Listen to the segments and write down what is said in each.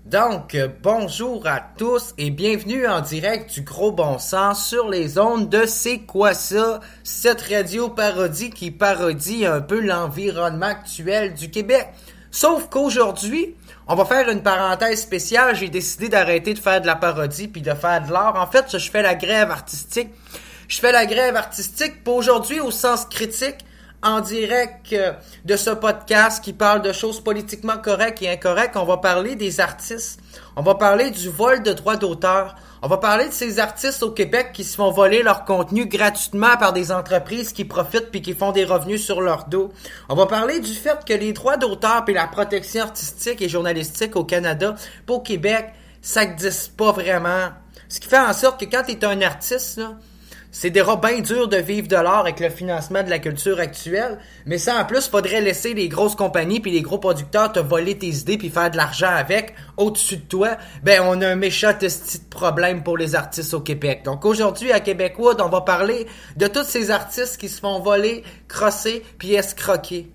Bonjour à tous et bienvenue en direct du Gros Bon Sens sur les ondes de C'est quoi ça? Cette radio parodie qui parodie un peu l'environnement actuel du Québec. Sauf qu'aujourd'hui, on va faire une parenthèse spéciale. J'ai décidé d'arrêter de faire de la parodie puis de faire de l'art. En fait, je fais la grève artistique. Je fais la grève artistique pour aujourd'hui au sens critique, en direct de ce podcast qui parle de choses politiquement correctes et incorrectes. On va parler des artistes. On va parler du vol de droits d'auteur. On va parler de ces artistes au Québec qui se font voler leur contenu gratuitement par des entreprises qui profitent puis qui font des revenus sur leur dos. On va parler du fait que les droits d'auteur et la protection artistique et journalistique au Canada, pas au Québec, ça n'existe pas vraiment. Ce qui fait en sorte que quand tu es un artiste, là, c'est déjà bien dur de vivre de l'art avec le financement de la culture actuelle, mais ça en plus, faudrait laisser les grosses compagnies puis les gros producteurs te voler tes idées puis faire de l'argent avec au-dessus de toi. Ben, on a un méchant petit problème pour les artistes au Québec. Donc aujourd'hui, à Québecwood, on va parler de tous ces artistes qui se font voler, crosser puis escroquer.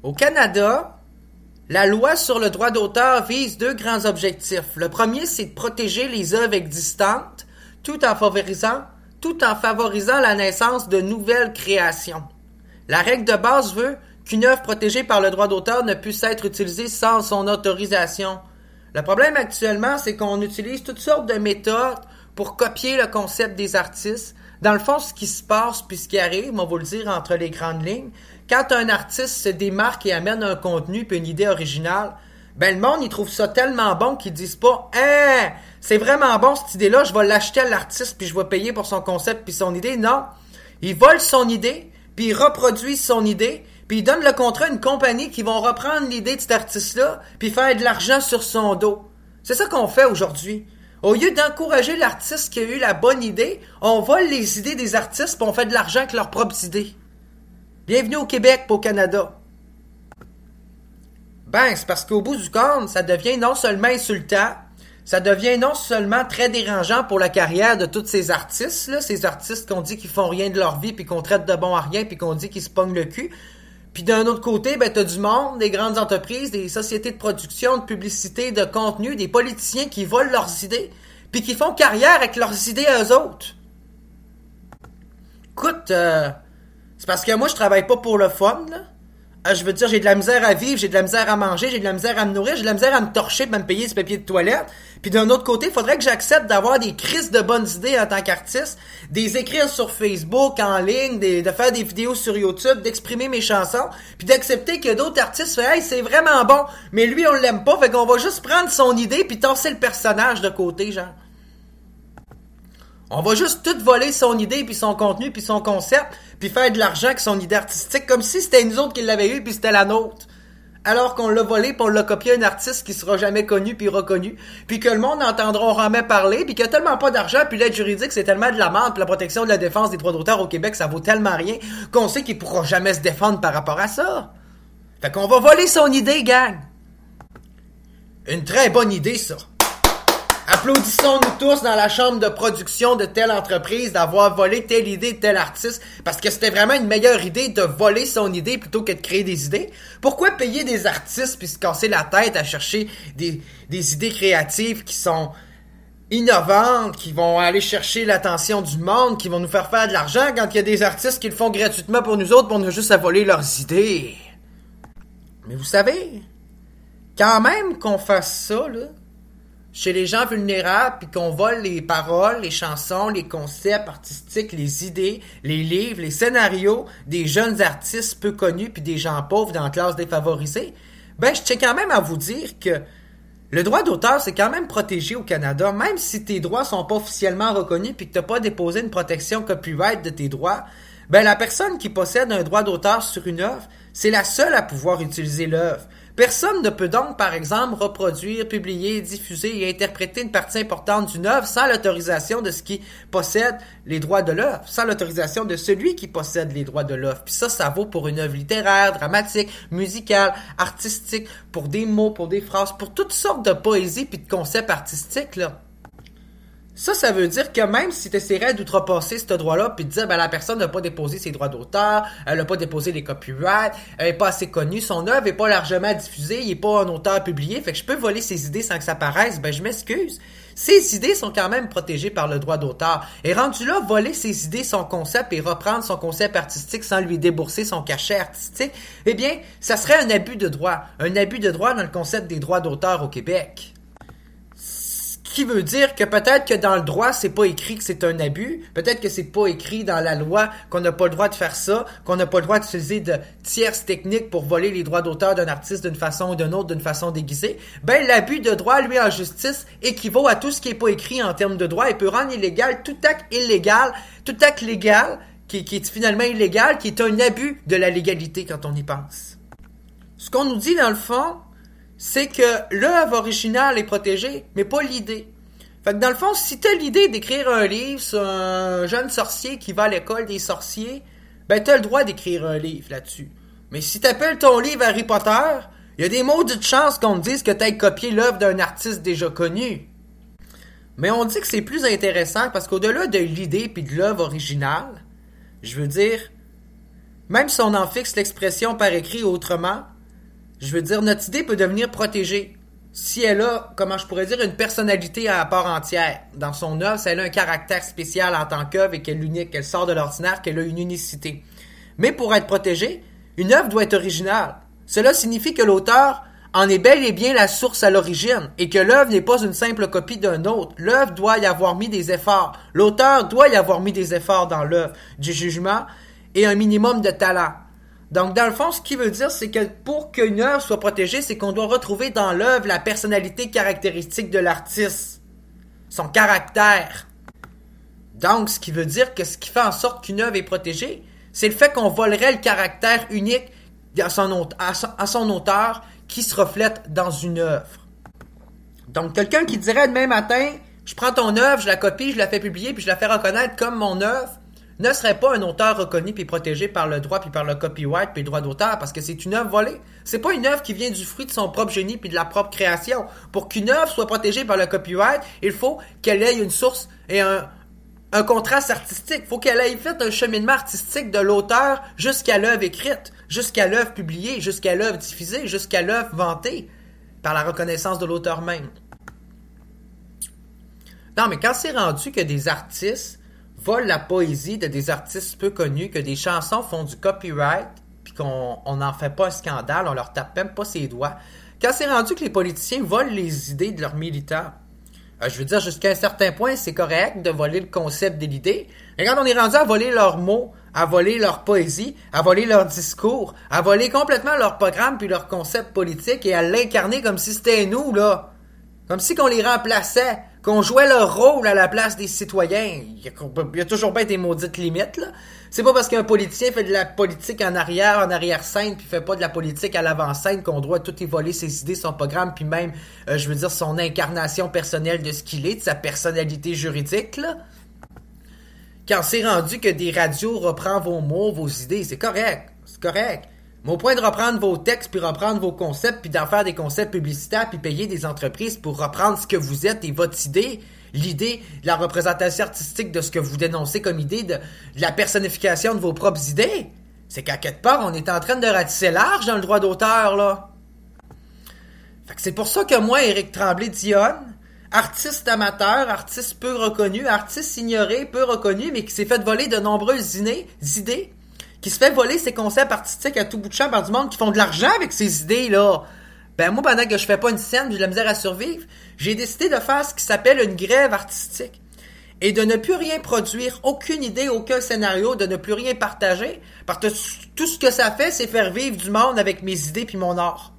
Au Canada, la loi sur le droit d'auteur vise deux grands objectifs. Le premier, c'est de protéger les œuvres existantes tout en favorisant la naissance de nouvelles créations. La règle de base veut qu'une œuvre protégée par le droit d'auteur ne puisse être utilisée sans son autorisation. Le problème actuellement, c'est qu'on utilise toutes sortes de méthodes pour copier le concept des artistes. Dans le fond, ce qui se passe puis ce qui arrive, on va vous le dire entre les grandes lignes, quand un artiste se démarque et amène un contenu puis une idée originale, ben le monde, il trouve ça tellement bon qu'ils disent pas « Hein, c'est vraiment bon cette idée-là, je vais l'acheter à l'artiste puis je vais payer pour son concept puis son idée. » Non, ils volent son idée puis ils reproduisent son idée puis ils donnent le contrat à une compagnie qui vont reprendre l'idée de cet artiste-là puis faire de l'argent sur son dos. C'est ça qu'on fait aujourd'hui. Au lieu d'encourager l'artiste qui a eu la bonne idée, on vole les idées des artistes puis on fait de l'argent avec leurs propres idées. Bienvenue au Québec, pas au Canada. Ben, c'est parce qu'au bout du compte, ça devient non seulement insultant, ça devient non seulement très dérangeant pour la carrière de tous ces artistes, ces artistes qu'on dit qu'ils font rien de leur vie, puis qu'on traite de bon à rien, puis qu'on dit qu'ils se pognent le cul. Puis d'un autre côté, ben t'as du monde, des grandes entreprises, des sociétés de production, de publicité, de contenu, des politiciens qui volent leurs idées, puis qui font carrière avec leurs idées à eux autres. Écoute, c'est parce que moi, je travaille pas pour le fun, là. Je veux dire, j'ai de la misère à vivre, j'ai de la misère à manger, j'ai de la misère à me nourrir, j'ai de la misère à me torcher pour me payer du papier de toilette. Puis d'un autre côté, il faudrait que j'accepte d'avoir des crises de bonnes idées en tant qu'artiste, des écrire sur Facebook, en ligne, de faire des vidéos sur YouTube, d'exprimer mes chansons, puis d'accepter que d'autres artistes font « Hey, c'est vraiment bon, mais lui, on l'aime pas, fait qu'on va juste prendre son idée puis tasser le personnage de côté, genre. » On va juste tout voler son idée, puis son contenu, puis son concept, puis faire de l'argent avec son idée artistique, comme si c'était nous autres qui l'avaient eu, puis c'était la nôtre. Alors qu'on l'a volé, puis on l'a copié à un artiste qui sera jamais connu, puis reconnu, puis que le monde n'entendra jamais parler, puis qu'il y a tellement pas d'argent, puis l'aide juridique, c'est tellement de la merde, puis la protection de la défense des droits d'auteur au Québec, ça vaut tellement rien, qu'on sait qu'il pourra jamais se défendre par rapport à ça. Fait qu'on va voler son idée, gang. Une très bonne idée, ça. Applaudissons-nous tous dans la chambre de production de telle entreprise d'avoir volé telle idée de tel artiste parce que c'était vraiment une meilleure idée de voler son idée plutôt que de créer des idées. Pourquoi payer des artistes puis se casser la tête à chercher des idées créatives qui sont innovantes, qui vont aller chercher l'attention du monde, qui vont nous faire de l'argent quand il y a des artistes qui le font gratuitement pour nous autres, pour on a juste à voler leurs idées. Mais vous savez, quand même qu'on fasse ça, là, chez les gens vulnérables, puis qu'on vole les paroles, les chansons, les concepts artistiques, les idées, les livres, les scénarios des jeunes artistes peu connus puis des gens pauvres dans la classe défavorisée, ben je tiens quand même à vous dire que le droit d'auteur, c'est quand même protégé au Canada, même si tes droits sont pas officiellement reconnus puis que t'as pas déposé une protection copyright de tes droits, ben la personne qui possède un droit d'auteur sur une œuvre, c'est la seule à pouvoir utiliser l'œuvre. Personne ne peut donc, par exemple, reproduire, publier, diffuser et interpréter une partie importante d'une œuvre sans l'autorisation de ce qui possède les droits de l'œuvre, sans l'autorisation de celui qui possède les droits de l'œuvre. Puis ça vaut pour une œuvre littéraire, dramatique, musicale, artistique, pour des mots, pour des phrases, pour toutes sortes de poésie puis de concepts artistiques, là. Ça veut dire que même si tu essaierais d'outrepasser ce droit-là, puis de dire, ben, la personne n'a pas déposé ses droits d'auteur, elle n'a pas déposé les copyrights, elle est pas assez connue, son œuvre est pas largement diffusée, il est pas un auteur publié, fait que je peux voler ses idées sans que ça paraisse, ben, je m'excuse. Ses idées sont quand même protégées par le droit d'auteur. Et rendu là, voler ses idées, son concept et reprendre son concept artistique sans lui débourser son cachet artistique, eh bien, ça serait un abus de droit. Un abus de droit dans le concept des droits d'auteur au Québec. Ce qui veut dire que peut-être que dans le droit, c'est pas écrit que c'est un abus. Peut-être que c'est pas écrit dans la loi qu'on n'a pas le droit de faire ça, qu'on n'a pas le droit d'utiliser de tierces techniques pour voler les droits d'auteur d'un artiste d'une façon ou d'une autre, d'une façon déguisée. Ben, l'abus de droit, lui, en justice, équivaut à tout ce qui est pas écrit en termes de droit et peut rendre illégal tout acte illégal, tout acte légal, qui est finalement illégal, qui est un abus de la légalité quand on y pense. Ce qu'on nous dit, dans le fond, c'est que l'œuvre originale est protégée, mais pas l'idée. Fait que dans le fond, si t'as l'idée d'écrire un livre sur un jeune sorcier qui va à l'école des sorciers, ben t'as le droit d'écrire un livre là-dessus. Mais si t'appelles ton livre Harry Potter, il y a des maudites chances qu'on te dise que t'as copié l'œuvre d'un artiste déjà connu. Mais on dit que c'est plus intéressant parce qu'au-delà de l'idée puis de l'œuvre originale, je veux dire, même si on en fixe l'expression par écrit autrement, je veux dire, notre idée peut devenir protégée. Si elle a, comment je pourrais dire, une personnalité à part entière. Dans son œuvre, si elle a un caractère spécial en tant qu'œuvre et qu'elle est unique, qu'elle sort de l'ordinaire, qu'elle a une unicité. Mais pour être protégée, une œuvre doit être originale. Cela signifie que l'auteur en est bel et bien la source à l'origine et que l'œuvre n'est pas une simple copie d'un autre. L'œuvre doit y avoir mis des efforts. L'auteur doit y avoir mis des efforts dans l'œuvre, du jugement et un minimum de talent. Donc, dans le fond, ce qui veut dire, c'est que pour qu'une œuvre soit protégée, c'est qu'on doit retrouver dans l'œuvre la personnalité caractéristique de l'artiste, son caractère. Donc, ce qui veut dire que ce qui fait en sorte qu'une œuvre est protégée, c'est le fait qu'on volerait le caractère unique à son auteur qui se reflète dans une œuvre. Donc, quelqu'un qui dirait demain matin, je prends ton œuvre, je la copie, je la fais publier, puis je la fais reconnaître comme mon œuvre, ne serait pas un auteur reconnu puis protégé par le droit puis par le copyright puis le droit d'auteur parce que c'est une œuvre volée. C'est pas une œuvre qui vient du fruit de son propre génie puis de la propre création. Pour qu'une œuvre soit protégée par le copyright, il faut qu'elle ait une source et un contraste artistique. Il faut qu'elle ait fait un cheminement artistique de l'auteur jusqu'à l'œuvre écrite, jusqu'à l'œuvre publiée, jusqu'à l'œuvre diffusée, jusqu'à l'œuvre vantée par la reconnaissance de l'auteur même. Non, mais quand c'est rendu que des artistes volent la poésie de des artistes peu connus, que des chansons font du copyright, puis qu'on n'en fait pas un scandale, on leur tape même pas ses doigts. Quand c'est rendu que les politiciens volent les idées de leurs militants, je veux dire, jusqu'à un certain point, c'est correct de voler le concept de l'idée. Mais quand on est rendu à voler leurs mots, à voler leur poésie, à voler leur discours, à voler complètement leur programme puis leur concept politique et à l'incarner comme si c'était nous, là. Comme si qu'on les remplaçait, qu'on jouait leur rôle à la place des citoyens. Il y a toujours bien des maudites limites, là. C'est pas parce qu'un politicien fait de la politique en arrière-scène, puis fait pas de la politique à l'avant-scène qu'on doit tout y voler ses idées, son programme, puis même, je veux dire, son incarnation personnelle de ce qu'il est, de sa personnalité juridique, là. Quand c'est rendu que des radios reprennent vos mots, vos idées, c'est correct. C'est correct. Mais au point de reprendre vos textes, puis reprendre vos concepts, puis d'en faire des concepts publicitaires, puis payer des entreprises pour reprendre ce que vous êtes et votre idée, l'idée de la représentation artistique de ce que vous dénoncez comme idée, de la personnification de vos propres idées, c'est qu'à quelque part, on est en train de ratisser large dans le droit d'auteur, là. Fait que c'est pour ça que moi, Éric Tremblay-Dionne, artiste amateur, artiste peu reconnu, artiste ignoré, peu reconnu, mais qui s'est fait voler de nombreuses idées, qui se fait voler ses concepts artistiques à tout bout de champ par du monde qui font de l'argent avec ces idées-là. Ben moi, pendant que je fais pas une scène, j'ai de la misère à survivre, j'ai décidé de faire ce qui s'appelle une grève artistique. Et de ne plus rien produire, aucune idée, aucun scénario, de ne plus rien partager, parce que tout ce que ça fait, c'est faire vivre du monde avec mes idées puis mon art.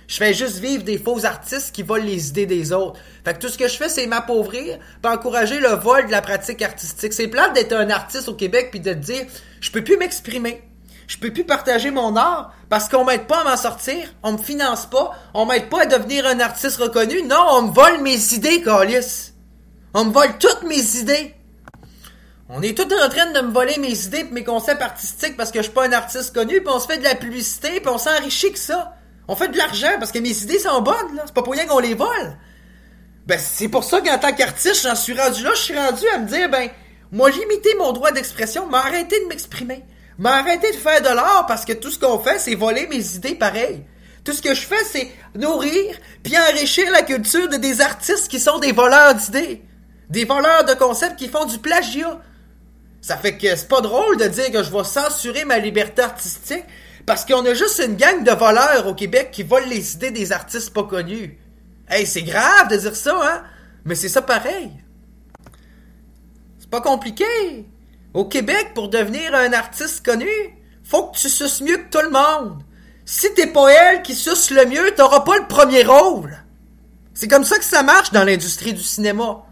Je fais juste vivre des faux artistes qui volent les idées des autres. Fait que tout ce que je fais, c'est m'appauvrir puis encourager le vol de la pratique artistique. C'est plate d'être un artiste au Québec puis de te dire « Je peux plus m'exprimer. Je peux plus partager mon art parce qu'on m'aide pas à m'en sortir. On me finance pas. On m'aide pas à devenir un artiste reconnu. Non, on me vole mes idées, câlisse. On me vole toutes mes idées. On est tous en train de me voler mes idées et mes concepts artistiques parce que je suis pas un artiste connu puis on se fait de la publicité puis on s'enrichit que ça. On fait de l'argent parce que mes idées sont bonnes, là. C'est pas pour rien qu'on les vole. Ben, c'est pour ça qu'en tant qu'artiste, j'en suis rendu là. Je suis rendu à me dire, ben, moi, limiter mon droit d'expression, m'arrêter de m'exprimer. M'arrêter de faire de l'art parce que tout ce qu'on fait, c'est voler mes idées pareil. Tout ce que je fais, c'est nourrir puis enrichir la culture de des artistes qui sont des voleurs d'idées. Des voleurs de concepts qui font du plagiat. Ça fait que c'est pas drôle de dire que je vais censurer ma liberté artistique parce qu'on a juste une gang de voleurs au Québec qui volent les idées des artistes pas connus. Hey, c'est grave de dire ça, hein? Mais c'est ça pareil. C'est pas compliqué. Au Québec, pour devenir un artiste connu, faut que tu suces mieux que tout le monde. Si t'es pas elle qui suce le mieux, t'auras pas le premier rôle. C'est comme ça que ça marche dans l'industrie du cinéma.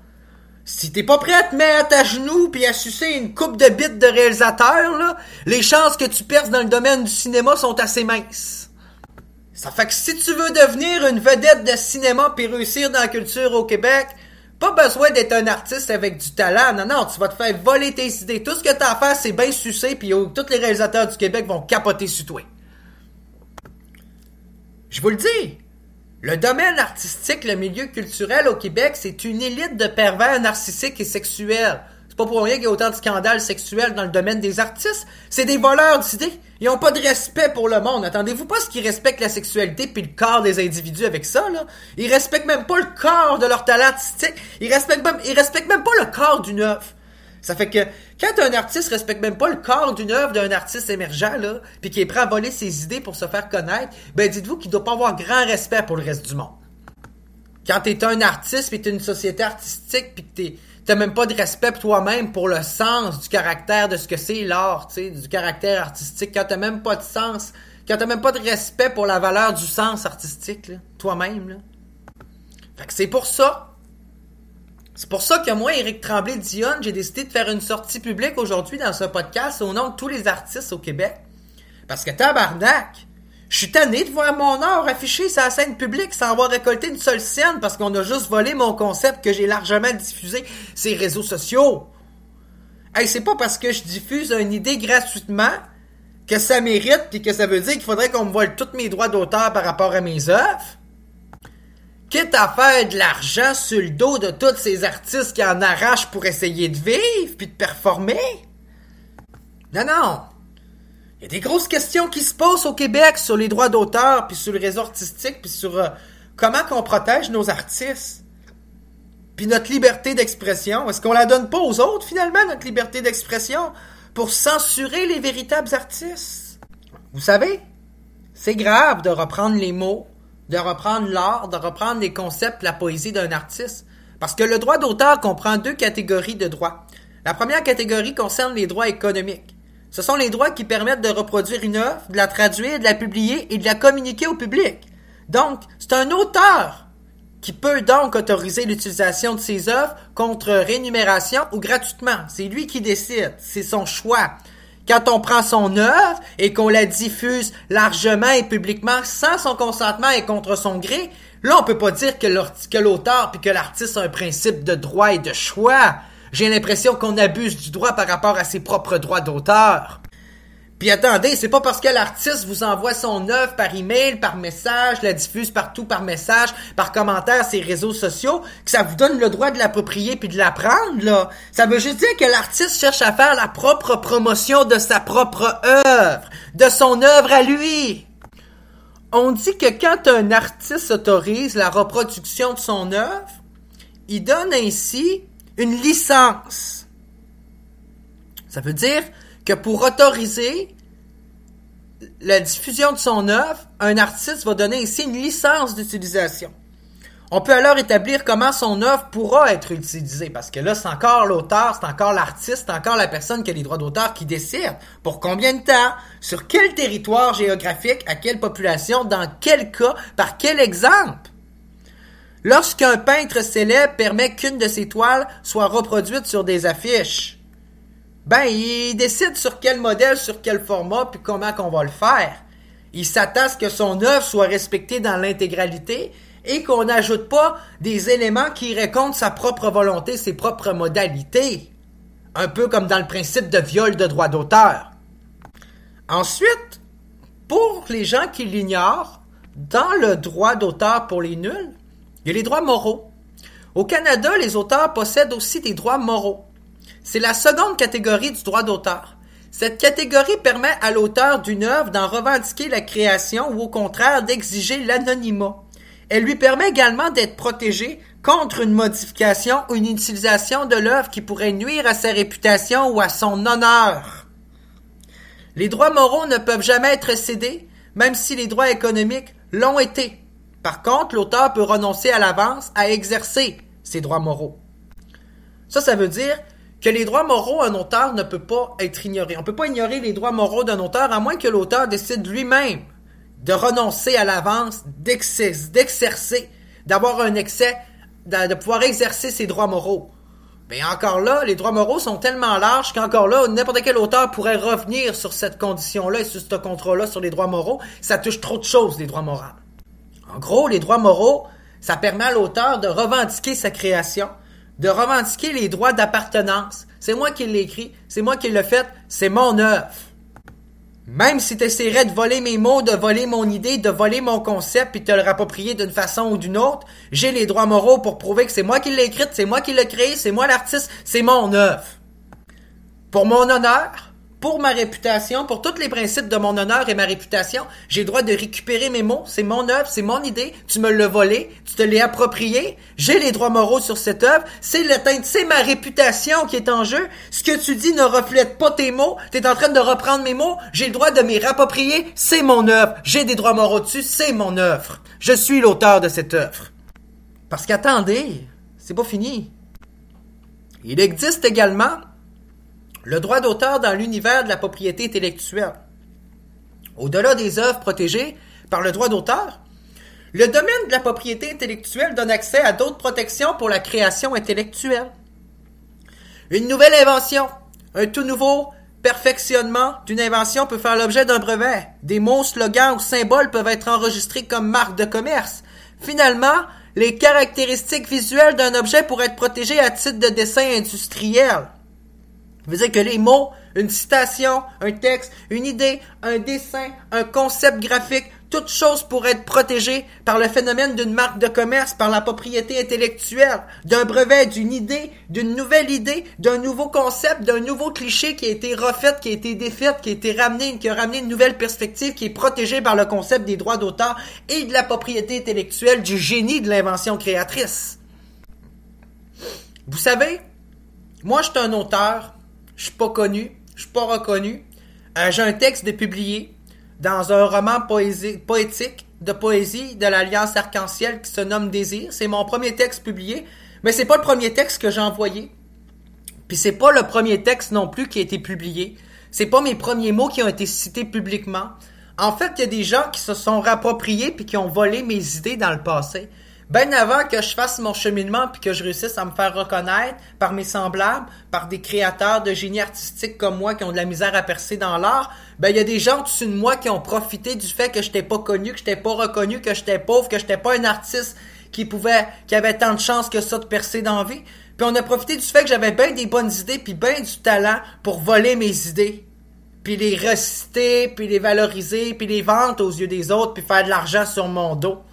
Si t'es pas prêt à te mettre à genoux puis à sucer une coupe de bites de réalisateur, là, les chances que tu perces dans le domaine du cinéma sont assez minces. Ça fait que si tu veux devenir une vedette de cinéma puis réussir dans la culture au Québec, pas besoin d'être un artiste avec du talent. Non, tu vas te faire voler tes idées. Tout ce que t'as à faire, c'est bien sucer puis tous les réalisateurs du Québec vont capoter sur toi. Je vous le dis, le domaine artistique, le milieu culturel au Québec, c'est une élite de pervers narcissiques et sexuels. C'est pas pour rien qu'il y a autant de scandales sexuels dans le domaine des artistes. C'est des voleurs d'idées. Ils ont pas de respect pour le monde. Attendez-vous pas ce qu'ils respectent la sexualité puis le corps des individus avec ça, là. Ils respectent même pas le corps de leur talent artistique. Ils respectent même pas le corps d'une œuvre. Ça fait que, quand un artiste respecte même pas le corps d'une œuvre d'un artiste émergent, là, pis qui est prêt à voler ses idées pour se faire connaître, ben dites-vous qu'il doit pas avoir grand respect pour le reste du monde. Quand t'es un artiste pis t'es une société artistique pis que t'as même pas de respect pour toi-même pour le sens du caractère de ce que c'est l'art, tu sais, du caractère artistique, quand t'as même pas de sens, quand t'as même pas de respect pour la valeur du sens artistique, là, toi-même, là. Fait que c'est pour ça que moi, Éric Tremblay-Dionne, j'ai décidé de faire une sortie publique aujourd'hui dans ce podcast au nom de tous les artistes au Québec. Parce que tabarnak, je suis tanné de voir mon art affiché sur la scène publique sans avoir récolté une seule scène parce qu'on a juste volé mon concept que j'ai largement diffusé sur les réseaux sociaux. Hey, c'est pas parce que je diffuse une idée gratuitement que ça mérite pis que ça veut dire qu'il faudrait qu'on me vole tous mes droits d'auteur par rapport à mes œuvres. Quitte à faire de l'argent sur le dos de tous ces artistes qui en arrachent pour essayer de vivre puis de performer. Non. Il y a des grosses questions qui se posent au Québec sur les droits d'auteur puis sur le réseau artistique puis sur comment qu'on protège nos artistes. Puis notre liberté d'expression. Est-ce qu'on la donne pas aux autres finalement, notre liberté d'expression, pour censurer les véritables artistes? Vous savez, c'est grave de reprendre les mots, de reprendre l'art, de reprendre les concepts, la poésie d'un artiste. Parce que le droit d'auteur comprend 2 catégories de droits. La première catégorie concerne les droits économiques. Ce sont les droits qui permettent de reproduire une œuvre, de la traduire, de la publier et de la communiquer au public. Donc, c'est un auteur qui peut donc autoriser l'utilisation de ses œuvres contre rémunération ou gratuitement. C'est lui qui décide, c'est son choix. Quand on prend son œuvre et qu'on la diffuse largement et publiquement sans son consentement et contre son gré, là on peut pas dire que l'auteur puis que l'artiste a un principe de droit et de choix. J'ai l'impression qu'on abuse du droit par rapport à ses propres droits d'auteur. Puis attendez, c'est pas parce que l'artiste vous envoie son œuvre par email, par message, la diffuse partout par message, par commentaire, ses réseaux sociaux, que ça vous donne le droit de l'approprier puis de la prendre, là. Ça veut juste dire que l'artiste cherche à faire la propre promotion de sa propre œuvre, de son œuvre à lui. On dit que quand un artiste autorise la reproduction de son œuvre, il donne ainsi une licence. Ça veut dire que pour autoriser la diffusion de son œuvre, un artiste va donner ici une licence d'utilisation. On peut alors établir comment son œuvre pourra être utilisée, parce que là, c'est encore l'auteur, c'est encore l'artiste, c'est encore la personne qui a les droits d'auteur qui décide. Pour combien de temps, sur quel territoire géographique, à quelle population, dans quel cas, par quel exemple. Lorsqu'un peintre célèbre permet qu'une de ses toiles soit reproduite sur des affiches, ben, il décide sur quel modèle, sur quel format, puis comment qu'on va le faire. Il s'attend à ce que son œuvre soit respectée dans l'intégralité et qu'on n'ajoute pas des éléments qui iraient contre sa propre volonté, ses propres modalités. Un peu comme dans le principe de viol de droit d'auteur. Ensuite, pour les gens qui l'ignorent, dans le droit d'auteur pour les nuls, il y a les droits moraux. Au Canada, les auteurs possèdent aussi des droits moraux. C'est la seconde catégorie du droit d'auteur. Cette catégorie permet à l'auteur d'une œuvre d'en revendiquer la création ou au contraire d'exiger l'anonymat. Elle lui permet également d'être protégé contre une modification ou une utilisation de l'œuvre qui pourrait nuire à sa réputation ou à son honneur. Les droits moraux ne peuvent jamais être cédés, même si les droits économiques l'ont été. Par contre, l'auteur peut renoncer à l'avance à exercer ses droits moraux. Ça veut dire que les droits moraux d'un auteur ne peut pas être ignorés. On ne peut pas ignorer les droits moraux d'un auteur à moins que l'auteur décide lui-même de renoncer à l'avance, d'exercer, d'avoir un excès, de pouvoir exercer ses droits moraux. Mais encore là, les droits moraux sont tellement larges qu'encore là, n'importe quel auteur pourrait revenir sur cette condition-là et sur ce contrat-là sur les droits moraux. Ça touche trop de choses, les droits moraux. En gros, les droits moraux, ça permet à l'auteur de revendiquer sa création, de revendiquer les droits d'appartenance. C'est moi qui l'ai écrit, c'est moi qui l'ai fait, c'est mon œuvre. Même si tu essaierais de voler mes mots, de voler mon idée, de voler mon concept puis de te le rapproprier d'une façon ou d'une autre, j'ai les droits moraux pour prouver que c'est moi qui l'ai écrite, c'est moi qui l'ai créé, c'est moi l'artiste, c'est mon œuvre. Pour mon honneur, pour ma réputation, pour tous les principes de mon honneur et ma réputation, j'ai le droit de récupérer mes mots, c'est mon œuvre, c'est mon idée, tu me l'as volé, tu te l'as approprié, j'ai les droits moraux sur cette œuvre, c'est ma réputation qui est en jeu, ce que tu dis ne reflète pas tes mots, tu es en train de reprendre mes mots, j'ai le droit de m'y rapproprier, c'est mon œuvre, j'ai des droits moraux dessus, c'est mon œuvre, je suis l'auteur de cette œuvre. Parce qu'attendez, c'est pas fini. Il existe également le droit d'auteur dans l'univers de la propriété intellectuelle. Au-delà des œuvres protégées par le droit d'auteur, le domaine de la propriété intellectuelle donne accès à d'autres protections pour la création intellectuelle. Une nouvelle invention, un tout nouveau perfectionnement d'une invention peut faire l'objet d'un brevet. Des mots, slogans ou symboles peuvent être enregistrés comme marque de commerce. Finalement, les caractéristiques visuelles d'un objet pourraient être protégées à titre de dessin industriel. Ça veut dire que les mots, une citation, un texte, une idée, un dessin, un concept graphique, toutes choses pourraient être protégées par le phénomène d'une marque de commerce, par la propriété intellectuelle, d'un brevet, d'une idée, d'une nouvelle idée, d'un nouveau concept, d'un nouveau cliché qui a été refait, qui a été défait, qui a ramené une nouvelle perspective, qui est protégée par le concept des droits d'auteur et de la propriété intellectuelle, du génie de l'invention créatrice. Vous savez, moi je suis un auteur. Je suis pas connu, je suis pas reconnu. J'ai un texte de publié dans un roman poétique de poésie de l'Alliance Arc-en-Ciel qui se nomme Désir. C'est mon premier texte publié, mais c'est pas le premier texte que j'ai envoyé. Puis c'est pas le premier texte non plus qui a été publié. C'est pas mes premiers mots qui ont été cités publiquement. En fait, il y a des gens qui se sont rappropriés puis qui ont volé mes idées dans le passé. Ben avant que je fasse mon cheminement puis que je réussisse à me faire reconnaître par mes semblables, par des créateurs de génie artistique comme moi qui ont de la misère à percer dans l'art, ben il y a des gens au-dessus de moi qui ont profité du fait que j'étais pas connu, que j'étais pas reconnu, que j'étais pauvre, que j'étais pas un artiste qui avait tant de chance que ça de percer dans la vie. Puis on a profité du fait que j'avais bien des bonnes idées puis bien du talent pour voler mes idées. Puis les reciter, puis les valoriser, puis les vendre aux yeux des autres, puis faire de l'argent sur mon dos.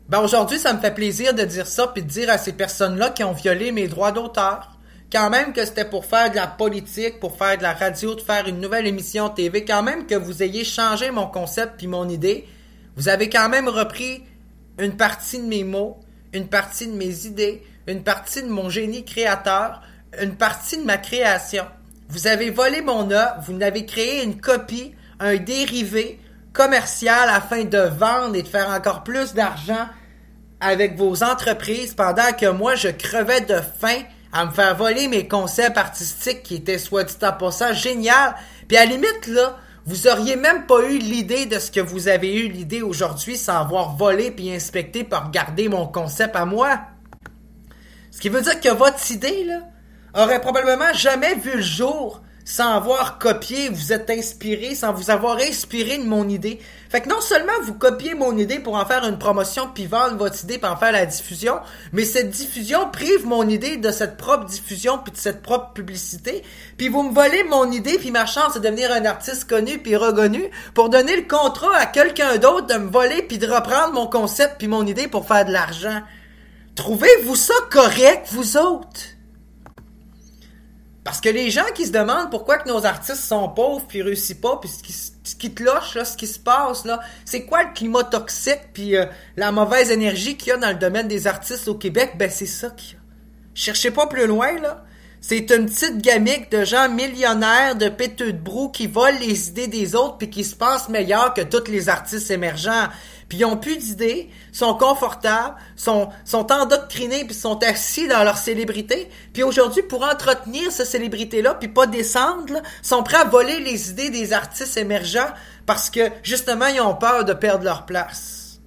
Ben aujourd'hui, ça me fait plaisir de dire ça puis de dire à ces personnes-là qui ont violé mes droits d'auteur, quand même que c'était pour faire de la politique, pour faire de la radio, de faire une nouvelle émission TV, quand même que vous ayez changé mon concept puis mon idée, vous avez quand même repris une partie de mes mots, une partie de mes idées, une partie de mon génie créateur, une partie de ma création. Vous avez volé mon œuvre, vous n'avez créé une copie, un dérivé commercial afin de vendre et de faire encore plus d'argent avec vos entreprises pendant que moi je crevais de faim à me faire voler mes concepts artistiques qui étaient soit dit en passant génial. Puis à la limite là, vous auriez même pas eu l'idée de ce que vous avez eu l'idée aujourd'hui sans avoir volé puis inspecté pour regarder mon concept à moi. Ce qui veut dire que votre idée là aurait probablement jamais vu le jour sans avoir copié, vous êtes inspiré, sans vous avoir inspiré de mon idée. Fait que non seulement vous copiez mon idée pour en faire une promotion puis vendre votre idée pour en faire la diffusion, mais cette diffusion prive mon idée de cette propre diffusion puis de cette propre publicité. Puis vous me volez mon idée puis ma chance de devenir un artiste connu puis reconnu pour donner le contrat à quelqu'un d'autre de me voler puis de reprendre mon concept puis mon idée pour faire de l'argent. Trouvez-vous ça correct, vous autres? Parce que les gens qui se demandent pourquoi que nos artistes sont pauvres puis réussissent pas, puis ce qui te loche, là, ce qui se passe, là, c'est quoi le climat toxique puis la mauvaise énergie qu'il y a dans le domaine des artistes au Québec? Ben c'est ça qu'il y a. Cherchez pas plus loin, là. C'est une petite gamique de gens millionnaires, de péteux de brou qui volent les idées des autres puis qui se pensent meilleurs que tous les artistes émergents. Puis ils ont plus d'idées, sont confortables, sont endoctrinés puis sont assis dans leur célébrité. Puis aujourd'hui, pour entretenir cette célébrité-là puis pas descendre, là, sont prêts à voler les idées des artistes émergents parce que justement, ils ont peur de perdre leur place.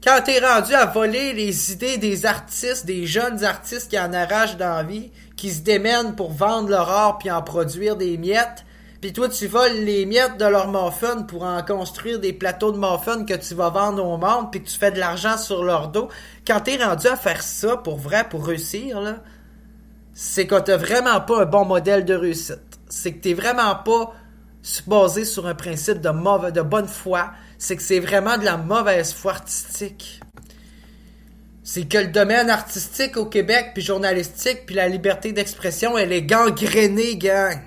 Quand t'es rendu à voler les idées des artistes, des jeunes artistes qui en arrachent d'envie, qui se démènent pour vendre leur art puis en produire des miettes, puis toi tu voles les miettes de leur muffin pour en construire des plateaux de muffin que tu vas vendre au monde puis que tu fais de l'argent sur leur dos, quand t'es rendu à faire ça pour vrai, pour réussir, là, c'est que t'as vraiment pas un bon modèle de réussite. C'est que t'es vraiment pas basé sur un principe de bonne foi. C'est que c'est vraiment de la mauvaise foi artistique. C'est que le domaine artistique au Québec, puis journalistique, puis la liberté d'expression, elle est gangrénée, gang.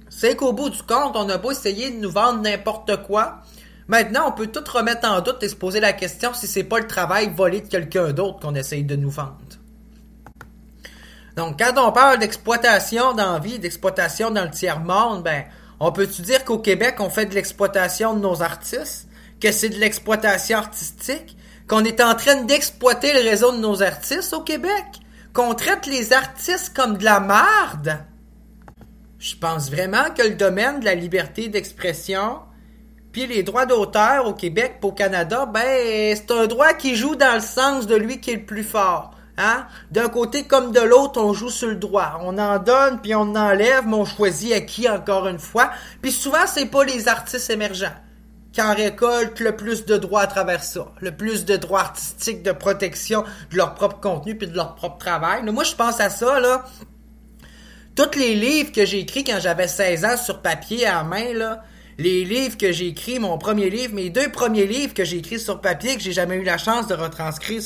C'est qu'au bout du compte, on a beau essayer de nous vendre n'importe quoi. Maintenant, on peut tout remettre en doute et se poser la question si c'est pas le travail volé de quelqu'un d'autre qu'on essaye de nous vendre. Donc, quand on parle d'exploitation dans la vie, d'exploitation dans le tiers-monde, ben, on peut-tu dire qu'au Québec, on fait de l'exploitation de nos artistes? Que c'est de l'exploitation artistique? Qu'on est en train d'exploiter le réseau de nos artistes au Québec? Qu'on traite les artistes comme de la merde? Je pense vraiment que le domaine de la liberté d'expression puis les droits d'auteur au Québec et au Canada, ben, c'est un droit qui joue dans le sens de lui qui est le plus fort. Hein? D'un côté comme de l'autre, on joue sur le droit. On en donne, puis on en enlève, mais on choisit à qui encore une fois. Puis souvent, c'est pas les artistes émergents qui en récoltent le plus de droits à travers ça. Le plus de droits artistiques, de protection de leur propre contenu puis de leur propre travail. Mais moi, je pense à ça, là. Tous les livres que j'ai écrits quand j'avais 16 ans sur papier à la main, là, les livres que j'ai écrits, mon premier livre, mes 2 premiers livres que j'ai écrits sur papier, que j'ai jamais eu la chance de retranscrire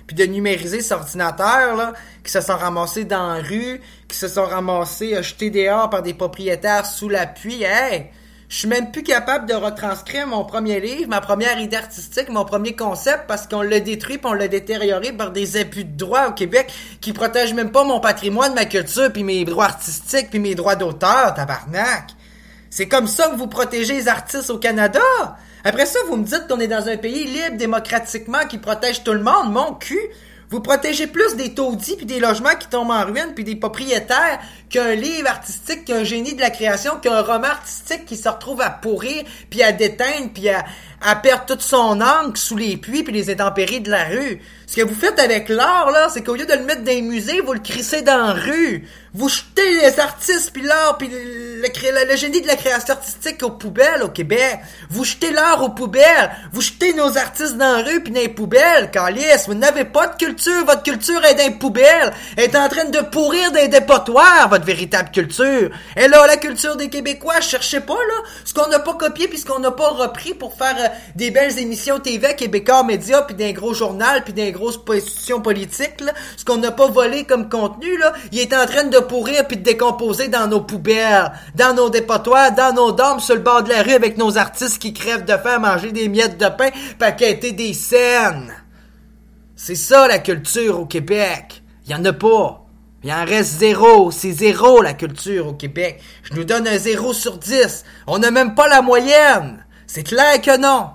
puis de numériser sur ordinateur, là, qui se sont ramassés dans la rue, qui se sont ramassés jetés dehors par des propriétaires sous la pluie. Hey! Je suis même plus capable de retranscrire mon premier livre, ma première idée artistique, mon premier concept, parce qu'on l'a détruit puis on l'a détérioré par des abus de droit au Québec qui protègent même pas mon patrimoine, ma culture, puis mes droits artistiques, puis mes droits d'auteur, tabarnak. C'est comme ça que vous protégez les artistes au Canada. Après ça, vous me dites qu'on est dans un pays libre, démocratiquement, qui protège tout le monde. Mon cul! Vous protégez plus des taudis puis des logements qui tombent en ruine puis des propriétaires qu'un livre artistique, qu'un génie de la création, qu'un roman artistique qui se retrouve à pourrir puis à déteindre puis à perdre toute son encre sous les puits puis les intempéries de la rue. Ce que vous faites avec l'art, là, c'est qu'au lieu de le mettre dans les musées, vous le crissez dans la rue. Vous jetez les artistes puis l'art puis le génie de la création artistique aux poubelles au Québec. Vous jetez l'art aux poubelles. Vous jetez nos artistes dans la rue puis dans les poubelles, calice. Vous n'avez pas de culture. Votre culture est dans les poubelles. Elle est en train de pourrir dans les dépotoirs, votre véritable culture. Et là, la culture des Québécois, cherchez pas, là, ce qu'on n'a pas copié puis ce qu'on n'a pas repris pour faire des belles émissions TV à Québécois Média puis d'un gros journal puis des grosses institutions politiques, là. Ce qu'on n'a pas volé comme contenu, là, il est en train de pourrir puis de décomposer dans nos poubelles, dans nos dépotoirs, dans nos dormes sur le bord de la rue avec nos artistes qui crèvent de faim à manger des miettes de pain pis à quêter des scènes. C'est ça la culture au Québec. Il y en a pas. Il en reste 0. C'est 0 la culture au Québec. Je nous donne un 0 sur 10. On n'a même pas la moyenne. C'est clair que non.